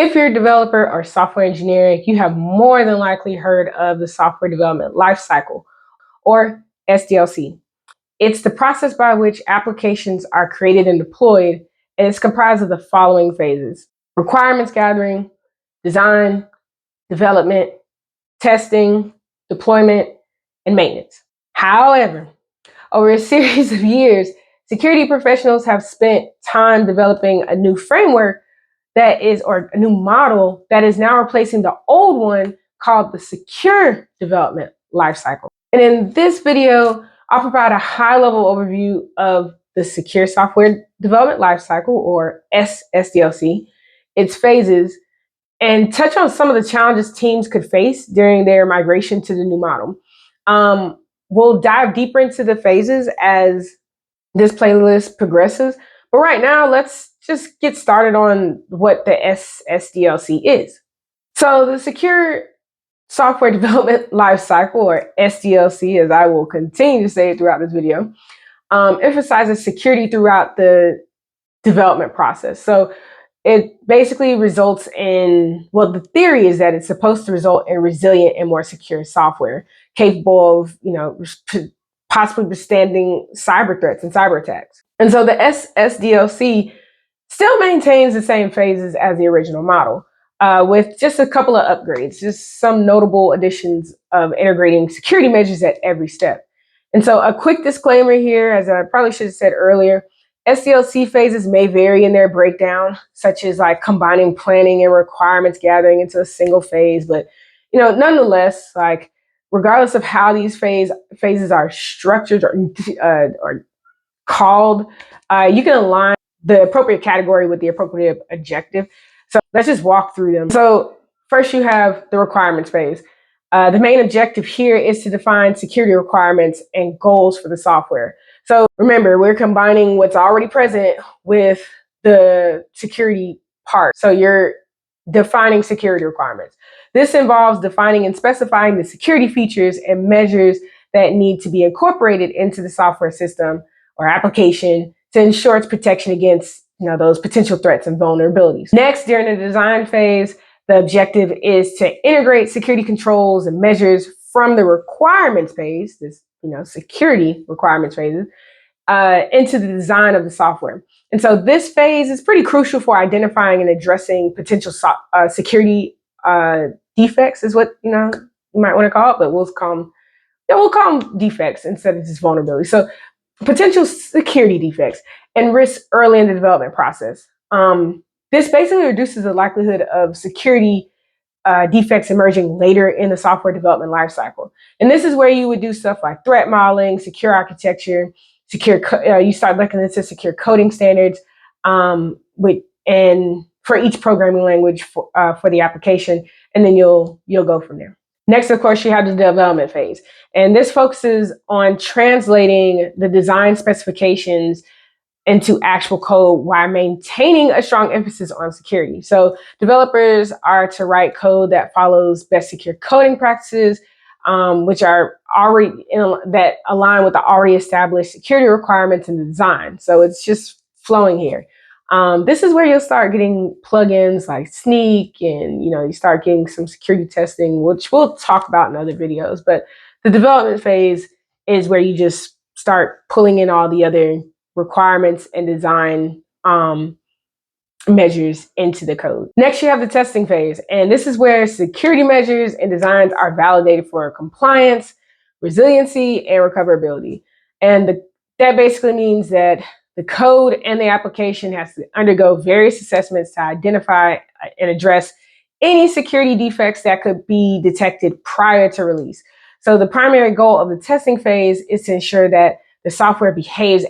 If you're a developer or software engineer, you have more than likely heard of the software development lifecycle, or SDLC. It's the process by which applications are created and deployed, and it's comprised of the following phases: requirements gathering, design, development, testing, deployment, and maintenance. However, over a series of years, security professionals have spent time developing a new framework or a new model that is now replacing the old one called the secure development lifecycle. And in this video, I'll provide a high-level overview of the secure software development lifecycle, or S-SDLC, its phases, and touch on some of the challenges teams could face during their migration to the new model. We'll dive deeper into the phases as this playlist progresses, but right now, let's just get started on what the S-SDLC is. So the Secure Software Development Lifecycle, or SDLC, as I will continue to say it throughout this video, emphasizes security throughout the development process. So it basically results in, well, the theory is that it's supposed to result in resilient and more secure software capable of, possibly withstanding cyber threats and cyber attacks. And so the S-SDLC still maintains the same phases as the original model, with just a couple of upgrades, just some notable additions of integrating security measures at every step. And so a quick disclaimer here, as I probably should have said earlier, SDLC phases may vary in their breakdown, such as like combining planning and requirements gathering into a single phase. But nonetheless, like regardless of how these phases are structured or called, you can align the appropriate category with the appropriate objective. So let's just walk through them. So first you have the requirements phase. The main objective here is to define security requirements and goals for the software. So remember, we're combining what's already present with the security part. So you're defining security requirements. This involves defining and specifying the security features and measures that need to be incorporated into the software system or application to ensure its protection against those potential threats and vulnerabilities. Next, during the design phase, the objective is to integrate security controls and measures from the requirements phase, this security requirements phases, into the design of the software. And so this phase is pretty crucial for identifying and addressing potential security defects, is what you might want to call it, but we'll call them defects instead of just vulnerabilities. So potential security defects and risks early in the development process. This basically reduces the likelihood of security defects emerging later in the software development lifecycle. And this is where you would do stuff like threat modeling, secure architecture, you start looking into secure coding standards, and for each programming language for the application, and then you'll go from there. Next, of course, you have the development phase, and this focuses on translating the design specifications into actual code while maintaining a strong emphasis on security. So developers are to write code that follows best secure coding practices, which are that align with the already established security requirements in the design. So it's just flowing here. This is where you'll start getting plugins like Sneak, and you start getting some security testing, which we'll talk about in other videos. But the development phase is where you just start pulling in all the other requirements and design measures into the code. Next, you have the testing phase, and this is where security measures and designs are validated for compliance, resiliency, and recoverability. And that basically means that the code and the application has to undergo various assessments to identify and address any security defects that could be detected prior to release. So the primary goal of the testing phase is to ensure that the software behaves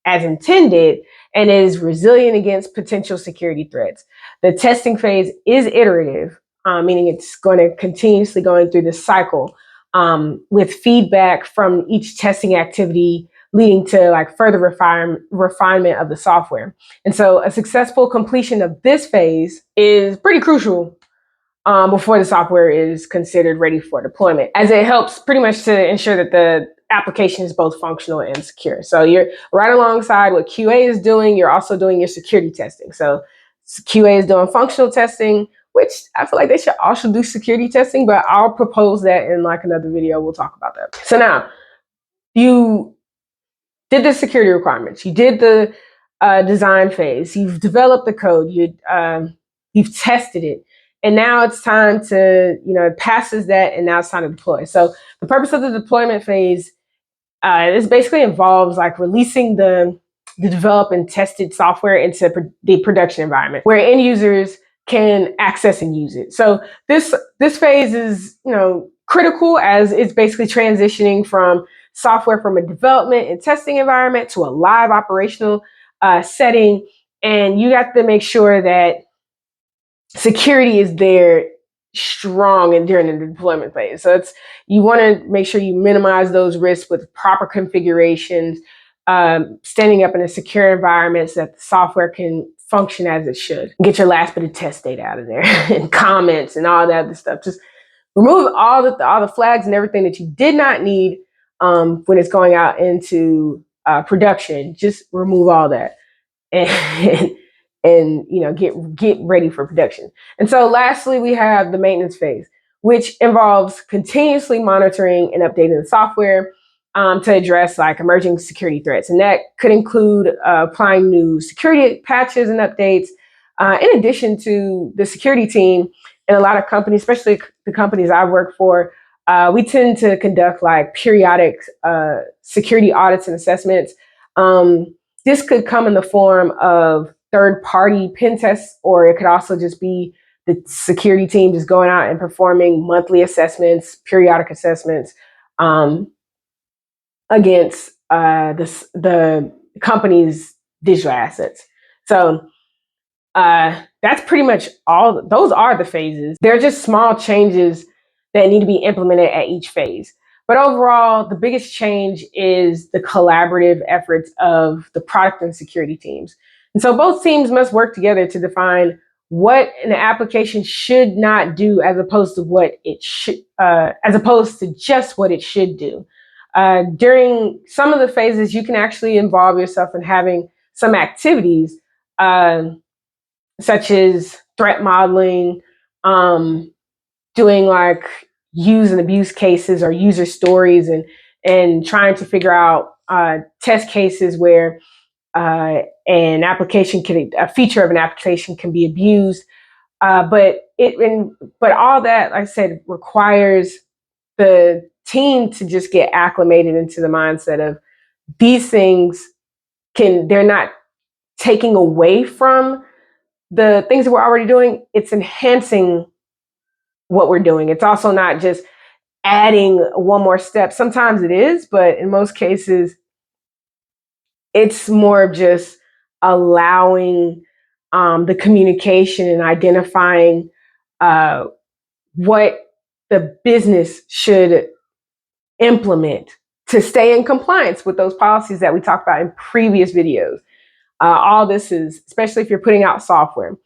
as intended and is resilient against potential security threats. The testing phase is iterative, meaning it's going to continuously going through this cycle with feedback from each testing activity leading to like further refinement of the software. And so a successful completion of this phase is pretty crucial before the software is considered ready for deployment, as it helps pretty much to ensure that the application is both functional and secure. So you're right alongside what QA is doing, you're also doing your security testing. So QA is doing functional testing, which I feel like they should also do security testing, but I'll propose that in like another video. We'll talk about that. So now you did the security requirements, you did the design phase, you've developed the code, you've tested it, and now it's time to, it passes that, and now it's time to deploy. So the purpose of the deployment phase this basically involves like releasing the developed and tested software into the production environment where end users can access and use it. So this phase is critical, as it's basically transitioning from software from a development and testing environment to a live operational setting, and you have to make sure that security is there strong and during the deployment phase. So you want to make sure you minimize those risks with proper configurations, standing up in a secure environment so that the software can function as it should. Get your last bit of test data out of there and comments and all that other stuff. Just remove all the flags and everything that you did not need when it's going out into production. Just remove all that. And get ready for production. And so lastly, we have the maintenance phase, which involves continuously monitoring and updating the software to address like emerging security threats. And that could include applying new security patches and updates. In addition to the security team, and a lot of companies, especially the companies I work for, we tend to conduct like periodic security audits and assessments. This could come in the form of third-party pen tests, or it could also just be the security team just going out and performing monthly assessments, periodic assessments against the company's digital assets. So that's pretty much all. Those are the phases. They're just small changes that need to be implemented at each phase. But overall, the biggest change is the collaborative efforts of the product and security teams. And so both teams must work together to define what an application should not do, as opposed to what it should, as opposed to just what it should do. During some of the phases, you can actually involve yourself in having some activities, such as threat modeling, doing like use and abuse cases or user stories, and trying to figure out test cases where a feature of an application can be abused. But all that, like I said, requires the team to just get acclimated into the mindset of these things they're not taking away from the things that we're already doing. It's enhancing what we're doing. It's also not just adding one more step. Sometimes it is, but in most cases, it's more of just allowing the communication and identifying what the business should implement to stay in compliance with those policies that we talked about in previous videos. All this is, especially if you're putting out software.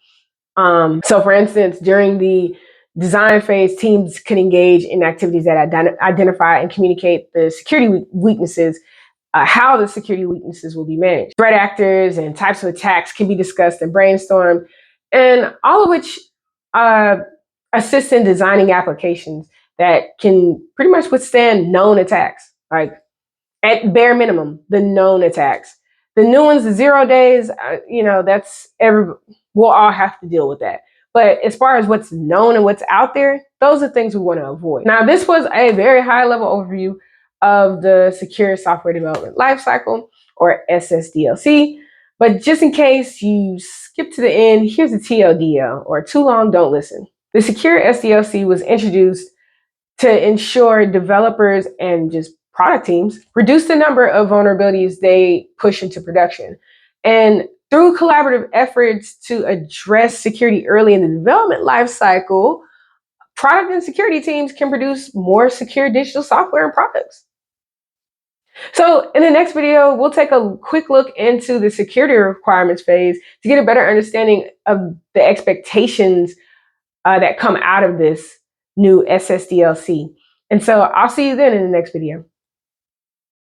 So for instance, during the design phase, teams can engage in activities that identify and communicate the security weaknesses, how the security weaknesses will be managed. Threat actors and types of attacks can be discussed and brainstormed, and all of which assist in designing applications that can pretty much withstand known attacks, like at bare minimum, the known attacks. The new ones, the 0 days, we'll all have to deal with that. But as far as what's known and what's out there, those are things we want to avoid. Now, this was a very high-level overview of the Secure Software Development Lifecycle, or S-SDLC. But just in case you skip to the end, here's a TLDL, or too long, don't listen. The Secure SDLC was introduced to ensure developers and just product teams reduce the number of vulnerabilities they push into production. And through collaborative efforts to address security early in the development lifecycle, product and security teams can produce more secure digital software and products. So in the next video, we'll take a quick look into the security requirements phase to get a better understanding of the expectations that come out of this new S-SDLC. And so I'll see you then in the next video.